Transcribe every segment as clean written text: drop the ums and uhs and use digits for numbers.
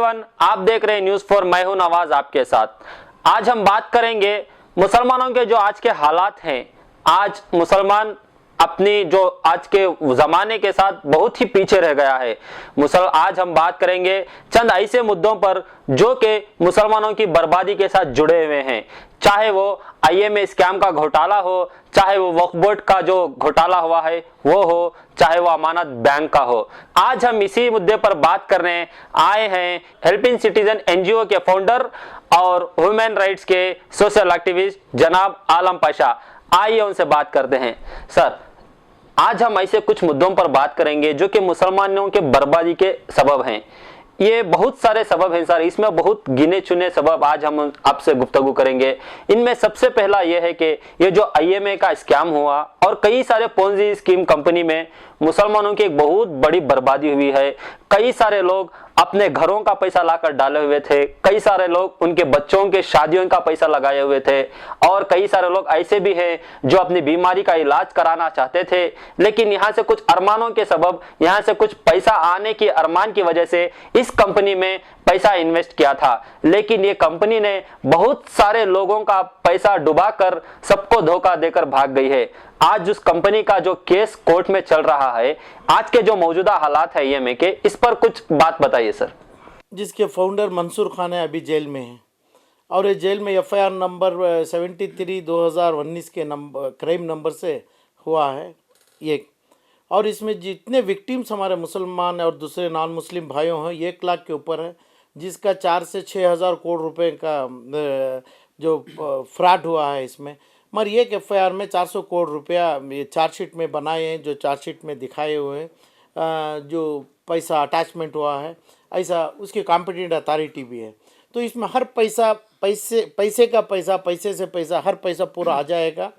Everyone, आप देख रहे हैं न्यूज़ फॉर, मैं हूं नवाज आपके साथ। आज हम बात करेंगे मुसलमानों के जो आज के हालात हैं। आज मुसलमान अपनी जो आज के जमाने के साथ बहुत ही पीछे रह गया है। आज हम बात करेंगे चंद ऐसे मुद्दों पर जो कि मुसलमानों की बर्बादी के साथ जुड़े हुए हैं, चाहे वो आईएमए स्कैम का घोटाला हो, चाहे वो वक्फ बोर्ड का जो घोटाला हुआ है वो हो, चाहे वो अमानत बैंक का हो। आज हम इसी मुद्दे पर बात करने आए हैं हेल्पिंग सिटीजन एनजीओ के फाउंडर और ह्यूमन राइट्स के सोशल एक्टिविस्ट जनाब आलम पाशा। आइए उनसे बात करते हैं। सर, आज हम ऐसे कुछ मुद्दों पर बात करेंगे जो कि मुसलमानों के बर्बादी के सबब हैं। ये बहुत सारे सबब हैं सर, इसमें बहुत गिने चुने सबब आज हम आपसे गुफ्तगू करेंगे। इनमें सबसे पहला यह है कि ये जो आईएमए का स्कैम हुआ और कई सारे पोंजी स्कीम कंपनी में मुसलमानों की एक बहुत बड़ी बर्बादी हुई है। कई सारे लोग अपने घरों का पैसा लाकर डाले हुए थे, कई सारे लोग उनके बच्चों के शादियों का पैसा लगाए हुए थे, और कई सारे लोग ऐसे भी हैं जो अपनी बीमारी का इलाज कराना चाहते थे, लेकिन यहाँ से कुछ अरमानों के सबब, यहाँ से कुछ पैसा आने की अरमान की वजह से इस कंपनी में पैसा इन्वेस्ट किया था, लेकिन ये कंपनी ने बहुत सारे लोगों का पैसा डुबाकर सबको धोखा देकर भाग गई है। आज उस कंपनी का जो केस कोर्ट में चल रहा है, आज के जो मौजूदा हालात है ईएमए के, इस पर कुछ बात बताइए सर। जिसके फाउंडर मंसूर खान है, अभी जेल में है, और ये जेल में एफआईआर नंबर 73/2019 के क्राइम नंबर से हुआ है ये। और इसमें जितने विक्टिम्स हमारे मुसलमान और दूसरे नॉन मुस्लिम भाइयों हैं 1 लाख के ऊपर है, जिसका 4 से 6 हज़ार करोड़ रुपए का जो फ्रॉड हुआ है इसमें। मगर एक एफआईआर में 400 करोड़ रुपया ये चार्जशीट में बनाए हैं, जो चार्जशीट में दिखाए हुए हैं, जो पैसा अटैचमेंट हुआ है, ऐसा उसकी कॉम्पिटेंट अथॉरिटी भी है। तो इसमें हर पैसा पैसे का पैसा, पैसे से पैसा, हर पैसा पूरा आ जाएगा,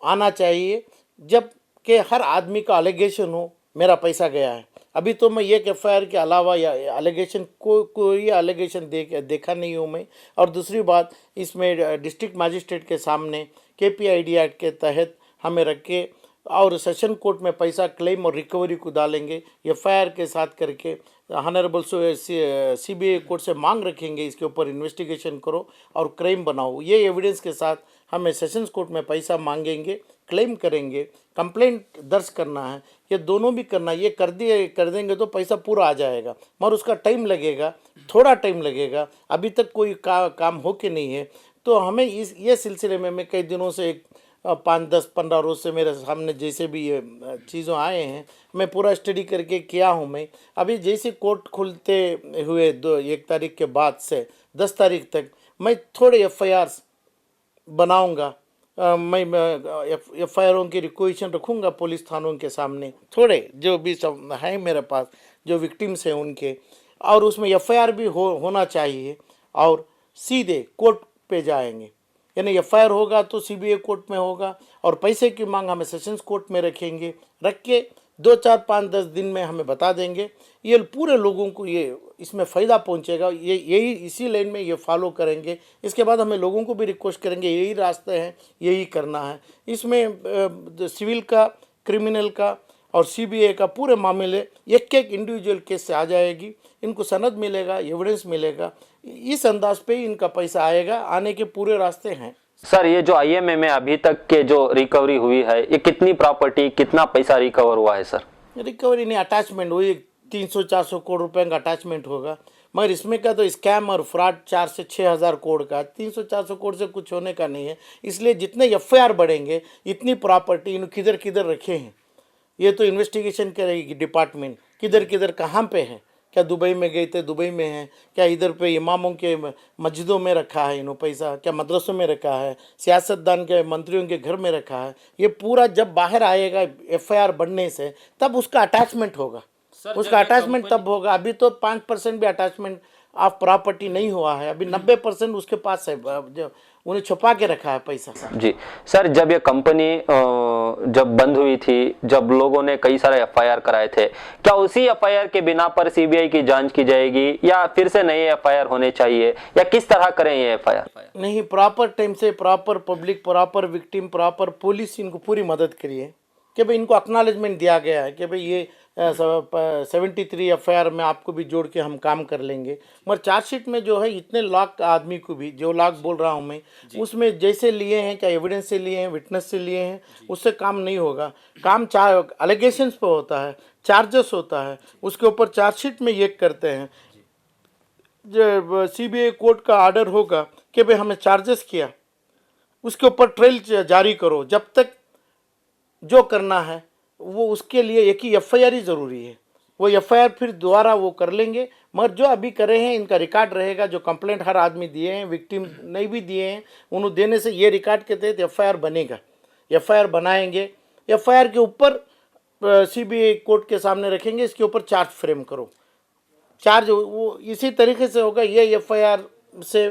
आना चाहिए, जब कि हर आदमी का अलिगेशन हो मेरा पैसा गया है। अभी तो मैं एक एफआईआर के अलावा या अलिगेशन कोई अलिगेशन देखा नहीं हूँ मैं। और दूसरी बात, इसमें डिस्ट्रिक्ट मजिस्ट्रेट के सामने केपीआईडी एक्ट के तहत हमें रख के और सेशन कोर्ट में पैसा क्लेम और रिकवरी को डालेंगे एफआईआर के साथ करके। ऑनरेबल सीबीआई कोर्ट से मांग रखेंगे, इसके ऊपर इन्वेस्टिगेशन करो और क्राइम बनाओ। ये एविडेंस के साथ हमें सेशंस कोर्ट में पैसा मांगेंगे, क्लेम करेंगे, कंप्लेंट दर्ज करना है, ये दोनों भी करना है। ये कर देंगे तो पैसा पूरा आ जाएगा, मगर उसका टाइम लगेगा, थोड़ा टाइम लगेगा। अभी तक कोई काम हो के नहीं है। तो हमें ये सिलसिले में मैं कई दिनों से 5, 10, 15 रोज से मेरे सामने जैसे भी ये चीज़ों आए हैं, मैं पूरा स्टडी करके किया हूँ। मैं अभी जैसे कोर्ट खुलते हुए 1 तारीख के बाद से 10 तारीख तक मैं थोड़े एफआईआर्स बनाऊंगा। मैं एफआईआरों की रिक्वेशन रखूँगा पुलिस थानों के सामने, थोड़े जो भी सब हैं मेरे पास, जो विक्टिम्स हैं उनके, और उसमें एफआईआर भी होना चाहिए और सीधे कोर्ट पे जाएंगे। यानी एफआईआर होगा तो सीबीआई कोर्ट में होगा, और पैसे की मांग हमें सेशंस कोर्ट में रखेंगे, रख के 2, 4, 5, 10 दिन में हमें बता देंगे। ये पूरे लोगों को ये इसमें फ़ायदा पहुंचेगा। यही इसी लाइन में ये फॉलो करेंगे। इसके बाद हमें लोगों को भी रिक्वेस्ट करेंगे, यही रास्ते हैं, यही करना है। इसमें सिविल का, क्रिमिनल का और सीबीआई का पूरे मामले एक इंडिविजुअल केस से आ जाएगी। इनको सनद मिलेगा, एविडेंस मिलेगा, इस अंदाज पे ही इनका पैसा आएगा। आने के पूरे रास्ते हैं। सर, ये जो आईएमए में अभी तक के जो रिकवरी हुई है, ये कितनी प्रॉपर्टी, कितना पैसा रिकवर हुआ है सर? रिकवरी नहीं, अटैचमेंट हुई 300-400 करोड़ रुपए का अटैचमेंट होगा, मगर इसमें का तो स्कैम और फ्रॉड 4 से 6 हज़ार करोड़ का, 300-400 करोड़ से कुछ होने का नहीं है। इसलिए जितने एफआईआर बढ़ेंगे, इतनी प्रॉपर्टी इन किधर किधर रखे हैं, ये तो इन्वेस्टिगेशन करेगी डिपार्टमेंट, किधर किधर कहाँ पे है। क्या दुबई में गए थे, दुबई में है क्या? इधर पे इमामों के मस्जिदों में रखा है इन्होंने पैसा, क्या मदरसों में रखा है, सियासतदान के मंत्रियों के घर में रखा है? ये पूरा जब बाहर आएगा एफआईआर बढ़ने से, तब उसका अटैचमेंट होगा, उसका अटैचमेंट तब होगा। अभी तो 5% भी अटैचमेंट ऑफ प्रॉपर्टी नहीं हुआ है, अभी 90% उसके पास है, जो उन्हें छुपा के रखा है पैसा। जी सर, जब ये कंपनी जब बंद हुई थी, जब लोगों ने कई सारे एफआईआर कराए थे, क्या उसी एफआईआर के बिना पर सीबीआई की जांच की जाएगी या फिर से नए एफआईआर होने चाहिए, या किस तरह करें ये एफआईआर? नहीं, प्रॉपर टाइम से proper public, proper victim, proper police इनको पूरी मदद करिए कि भाई इनको एक्नॉलेजमेंट दिया गया है कि भाई ये 73 एफआईआर में आपको भी जोड़ के हम काम कर लेंगे। मगर चार्जशीट में जो है इतने लाख आदमी को भी, जो लाख बोल रहा हूँ मैं, उसमें जैसे लिए हैं, क्या एविडेंस से लिए हैं, विटनेस से लिए हैं, उससे काम नहीं होगा। काम अलिगेशंस पे होता है, चार्जेस होता है, उसके ऊपर चार्जशीट में ये करते हैं। जो सीबीआई कोर्ट का ऑर्डर होगा कि भाई हमें चार्जेस किया, उसके ऊपर ट्रायल जारी करो। जब तक जो करना है वो उसके लिए एक ही एफआईआर ही ज़रूरी है। वो एफआईआर फिर दोबारा वो कर लेंगे, मगर जो अभी करे हैं इनका रिकॉर्ड रहेगा। जो कंप्लेंट हर आदमी दिए हैं, विक्टिम नहीं भी दिए हैं, उन्होंने देने से ये रिकॉर्ड के तहत एफआईआर बनेगा। एफआईआर बनाएंगे, एफआईआर के ऊपर सीबीआई कोर्ट के सामने रखेंगे, इसके ऊपर चार्ज फ्रेम करो। चार्ज वो इसी तरीके से होगा। ये एफआईआर से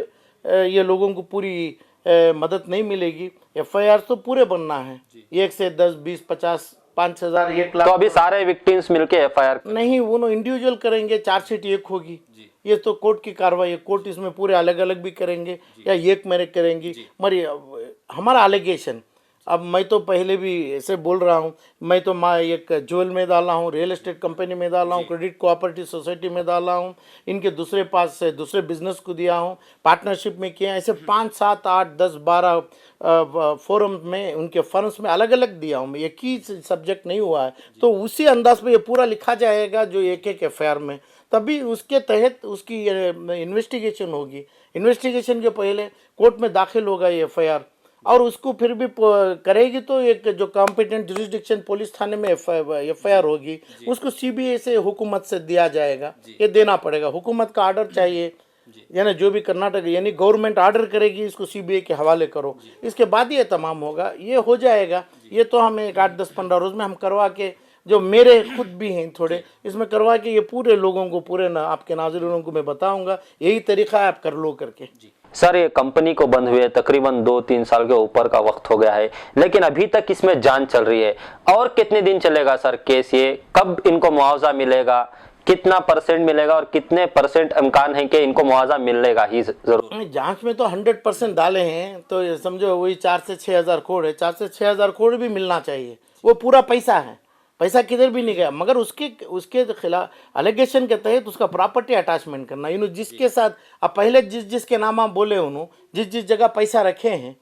ये लोगों को पूरी मदद नहीं मिलेगी। एफआईआर तो पूरे बनना है, 1 से 10, 20, 50, 5,000, 1 लाख। तो अभी सारे विक्टिम्स मिलके एफआईआर नहीं, वो इंडिविजुअल करेंगे, चार्जशीट एक होगी। ये तो कोर्ट की कार्रवाई है, कोर्ट इसमें पूरे अलग अलग भी करेंगे या एक मेरे करेंगी। मगर हमारा एलिगेशन, अब मैं तो पहले भी ऐसे बोल रहा हूँ, मैं तो एक ज्वेल में डाला हूँ, रियल एस्टेट कंपनी में डाला हूँ, क्रेडिट कोऑपरेटिव सोसाइटी में डाला हूँ, इनके दूसरे पास से दूसरे बिजनेस को दिया हूँ, पार्टनरशिप में किया, ऐसे 5, 7, 8, 10, 12 फोरम में, उनके फर्म्स में अलग अलग दिया हूँ। एक ही सब्जेक्ट नहीं हुआ है, तो उसी अंदाज पे ये पूरा लिखा जाएगा जो एक एक एफआईआर में, तभी उसके तहत उसकी इन्वेस्टिगेशन होगी। इन्वेस्टिगेशन के पहले कोर्ट में दाखिल होगा ये एफआईआर, और उसको फिर भी करेगी तो एक जो कॉम्पिटेंट जुरिस्डिक्शन पुलिस थाने में एफआईआर होगी, उसको सीबीआई से हुकूमत से दिया जाएगा। ये देना पड़ेगा, हुकूमत का ऑर्डर चाहिए, यानी जो भी कर्नाटक यानी गवर्नमेंट ऑर्डर करेगी इसको सीबीआई के हवाले करो, इसके बाद ये तमाम होगा। ये हो जाएगा। ये तो हमें एक 8, 10, 15 रोज़ में हम करवा के, जो मेरे खुद भी हैं थोड़े, इसमें करवा के ये पूरे लोगों को, पूरे आपके नाज़रीनों को मैं बताऊंगा, यही तरीका है, आप कर लो करके। सर, ये कंपनी को बंद हुए तकरीबन 2-3 साल के ऊपर का वक्त हो गया है, लेकिन अभी तक इसमें जांच चल रही है। और कितने दिन चलेगा सर केस? ये कब इनको मुआवजा मिलेगा, कितना % मिलेगा और कितने % इम्कान है कि इनको मुआवजा मिलेगा ही जरूर? जांच में तो 100% डाले हैं, तो ये समझो वही 4 से 6,000 करोड़ है। 4 से 6,000 करोड़ भी मिलना चाहिए, वो पूरा पैसा है, पैसा किधर भी नहीं गया। मगर उसके खिलाफ एलिगेशन के तहत उसका प्रॉपर्टी अटैचमेंट करना, जिसके साथ अब पहले जिसके नाम आप बोले, उन्होंने जिस जगह पैसा रखे हैं,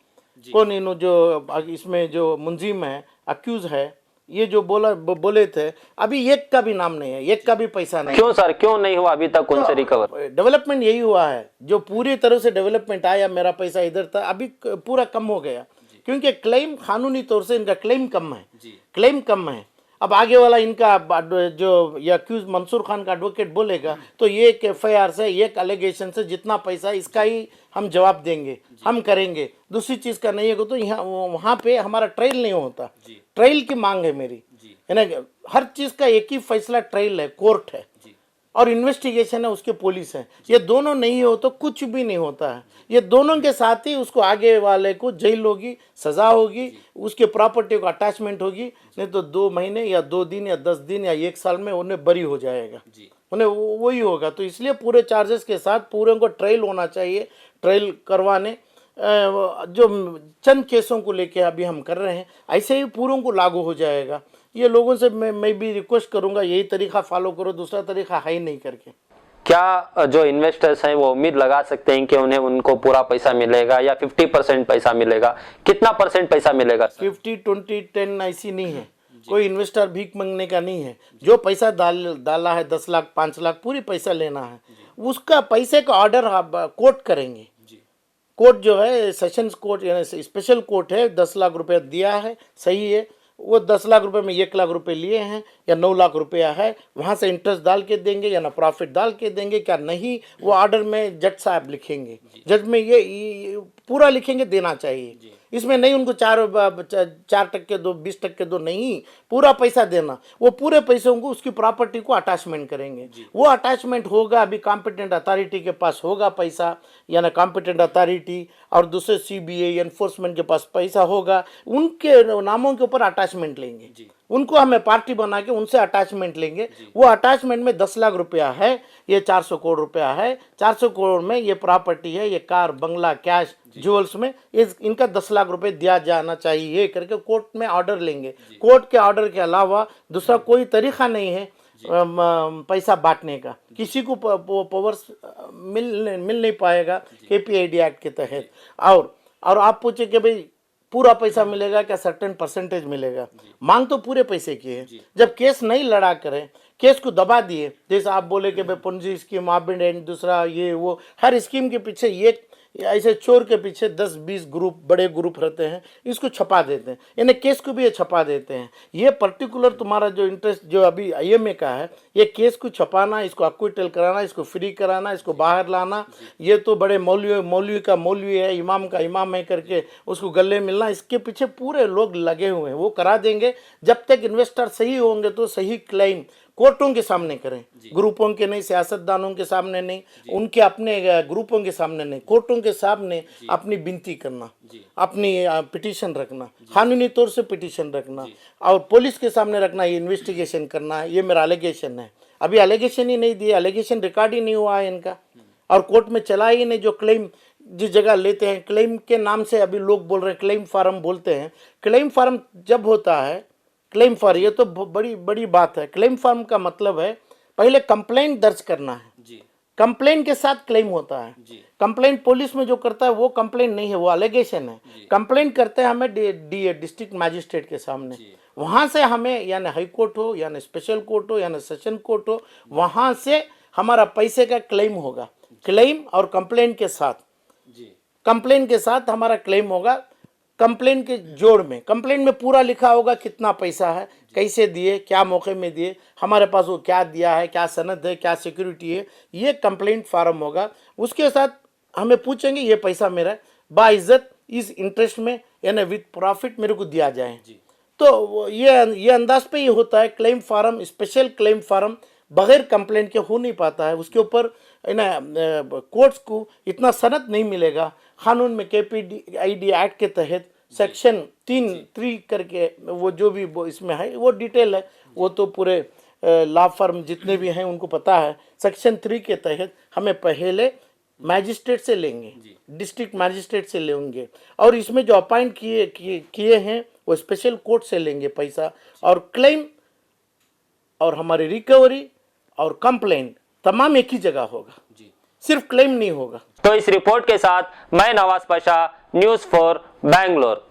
कौन जो इसमें जो मुंजिम है, अक्यूज है, ये जो बोले थे, अभी एक का भी नाम नहीं है, एक का भी पैसा नहीं। क्यों सर, क्यों नहीं हुआ अभी तक उनसे रिकवर? डेवलपमेंट यही हुआ है, जो पूरी तरह से डेवलपमेंट आया, मेरा पैसा इधर था, अभी पूरा कम हो गया, क्योंकि क्लेम कानूनी तौर से इनका क्लेम कम है, क्लेम कम है। अब आगे वाला इनका जो ये अक्यूज मंसूर खान का एडवोकेट बोलेगा, तो ये एक एफआईआर से, एक एलिगेशन से जितना पैसा, इसका ही हम जवाब देंगे, हम करेंगे, दूसरी चीज़ का नहीं है। तो यहाँ वहाँ पे हमारा ट्रायल नहीं होता, ट्रायल की मांग है मेरी, है ना। हर चीज़ का एक ही फैसला ट्रायल है, कोर्ट है, और इन्वेस्टिगेशन है, उसके पुलिस है। ये दोनों नहीं हो तो कुछ भी नहीं होता है। ये दोनों के साथ ही उसको आगे वाले को जेल होगी, सज़ा होगी, उसके प्रॉपर्टी को अटैचमेंट होगी, नहीं तो 2 महीने या 2 दिन या 10 दिन या 1 साल में उन्हें बरी हो जाएगा, उन्हें वही होगा। तो इसलिए पूरे चार्जेस के साथ पूरे को ट्रायल होना चाहिए। ट्रायल करवाने जो चंद केसों को लेके अभी हम कर रहे हैं, ऐसे ही पूरों को लागू हो जाएगा। ये लोगों से मैं भी रिक्वेस्ट करूंगा, यही तरीका फॉलो करो, दूसरा तरीका है ही नहीं करके। क्या जो इन्वेस्टर्स हैं वो उम्मीद लगा सकते हैं कि उनको पूरा पैसा मिलेगा या 50% पैसा मिलेगा? कितना % पैसा मिलेगा? 50, 20, 10 ऐसी नहीं है। कोई इन्वेस्टर भीख मांगने का नहीं है। जो पैसा डाला है 10 लाख, 5 लाख, पूरी पैसा लेना है। उसका पैसे का ऑर्डर कोर्ट करेंगे। कोर्ट जो है सेशंस कोर्ट यानी स्पेशल कोर्ट है, 10 लाख रुपए दिया है, सही है। वो 10 लाख रुपए में 1 लाख रुपए लिए हैं या 9 लाख रुपया है, वहाँ से इंटरेस्ट डाल के देंगे या ना प्रॉफिट डाल के देंगे, क्या नहीं, वो ऑर्डर में जज साहब लिखेंगे। जज में ये पूरा लिखेंगे, देना चाहिए। इसमें नहीं उनको 4% दो, 20% दो, नहीं, पूरा पैसा देना। वो पूरे पैसों को उसकी प्रॉपर्टी को अटैचमेंट करेंगे। वो अटैचमेंट होगा, अभी कॉम्पिटेंट अथॉरिटी के पास होगा पैसा, या ना कॉम्पिटेंट अथॉरिटी और दूसरे सीबीआई एनफोर्समेंट के पास पैसा होगा, उनके नामों के ऊपर अटैचमेंट लेंगे। उनको हमें पार्टी बना के उनसे अटैचमेंट लेंगे। वो अटैचमेंट में 10 लाख रुपया है, ये 400 करोड़ रुपया है, 400 करोड़ में ये प्रॉपर्टी है, ये कार, बंगला, कैश, ज्वेल्स में इनका 10 लाख रुपए दिया जाना चाहिए करके कोर्ट में ऑर्डर लेंगे। कोर्ट के ऑर्डर के अलावा दूसरा कोई तरीका नहीं है पैसा बांटने का। किसी को पावर्स मिल नहीं पाएगा KPID एक्ट के तहत। और आप पूछे कि भाई पूरा पैसा मिलेगा क्या, सर्टेन परसेंटेज मिलेगा? मांग तो पूरे पैसे की है। जब केस नहीं लड़ा करें, केस को दबा दिए, जैसे आप बोले कि भाई पुंजी स्कीम, ऑबिडेंट, दूसरा ये वो, हर स्कीम के पीछे ये ऐसे चोर के पीछे 10-20 ग्रुप, बड़े ग्रुप रहते हैं, इसको छपा देते हैं। यानी केस को भी ये छपा देते हैं। ये पर्टिकुलर तुम्हारा जो इंटरेस्ट जो अभी IMA का है, ये केस को छपाना, इसको एक्विटल कराना, इसको फ्री कराना, इसको बाहर लाना, ये तो बड़े मौलवी का मौलवी है, इमाम का इमाम है करके उसको गले मिलना, इसके पीछे पूरे लोग लगे हुए हैं। वो करा देंगे। जब तक इन्वेस्टर सही होंगे तो सही क्लेम कोर्टों के सामने करें, ग्रुपों के नहीं, सियासतदानों के सामने नहीं, उनके अपने ग्रुपों के सामने नहीं, कोर्टों के सामने अपनी विनती करना, अपनी पिटीशन रखना, कानूनी तौर से पिटीशन रखना और पुलिस के सामने रखना, ये इन्वेस्टिगेशन करना, ये मेरा एलिगेशन है। अभी एलिगेशन ही नहीं दिए, एलिगेशन रिकॉर्ड ही नहीं हुआ है इनका, और कोर्ट में चला ही नहीं। जो क्लेम जिस जगह लेते हैं, क्लेम के नाम से अभी लोग बोल रहे हैं, क्लेम फार्म बोलते हैं। क्लेम फार्म जब होता है, क्लेम फॉर्म, ये तो बड़ी बड़ी बात है। क्लेम फॉर्म का मतलब है पहले कंप्लेंट दर्ज करना है, कंप्लेंट के साथ क्लेम होता है। कंप्लेंट पुलिस में जो करता है वो कंप्लेंट नहीं है, वो एलिगेशन है। कंप्लेंट करते हैं हमें डिस्ट्रिक्ट मैजिस्ट्रेट के सामने, वहाँ से हमें यानी हाई कोर्ट हो, यानी स्पेशल कोर्ट हो, यानी सेशन कोर्ट हो, वहाँ से हमारा पैसे का क्लेम होगा। क्लेम और कंप्लेंट के साथ, कंप्लेंट के साथ हमारा क्लेम होगा। कंप्लेंट के जोड़ में, कंप्लेंट में पूरा लिखा होगा कितना पैसा है, कैसे दिए, क्या मौके में दिए, हमारे पास वो क्या दिया है, क्या सनद है, क्या सिक्योरिटी है, ये कंप्लेंट फार्म होगा। उसके साथ हमें पूछेंगे ये पैसा मेरा बाइज्जत इस इंटरेस्ट में यानी विद प्रॉफिट मेरे को दिया जाए। तो ये अंदाज पे ही होता है। Claim form, special claim form बगैर कंप्लेंट के हो नहीं पाता है। उसके ऊपर कोर्ट्स को इतना सनद नहीं मिलेगा। कानून में KPID एक्ट के तहत सेक्शन 3 करके वो जो भी इसमें है वो डिटेल है, वो तो पूरे लॉ फर्म जितने भी हैं उनको पता है। सेक्शन 3 के तहत हमें पहले मैजिस्ट्रेट से लेंगे, डिस्ट्रिक्ट मैजिस्ट्रेट से लेंगे, और इसमें जो अपॉइंट किए हैं वो स्पेशल कोर्ट से लेंगे पैसा। और क्लेम और हमारी रिकवरी और कंप्लेंट तमाम एक ही जगह होगा, सिर्फ क्लेम नहीं होगा। तो इस रिपोर्ट के साथ मैं नवाज पाशा, न्यूज़ 4 बैंगलोर।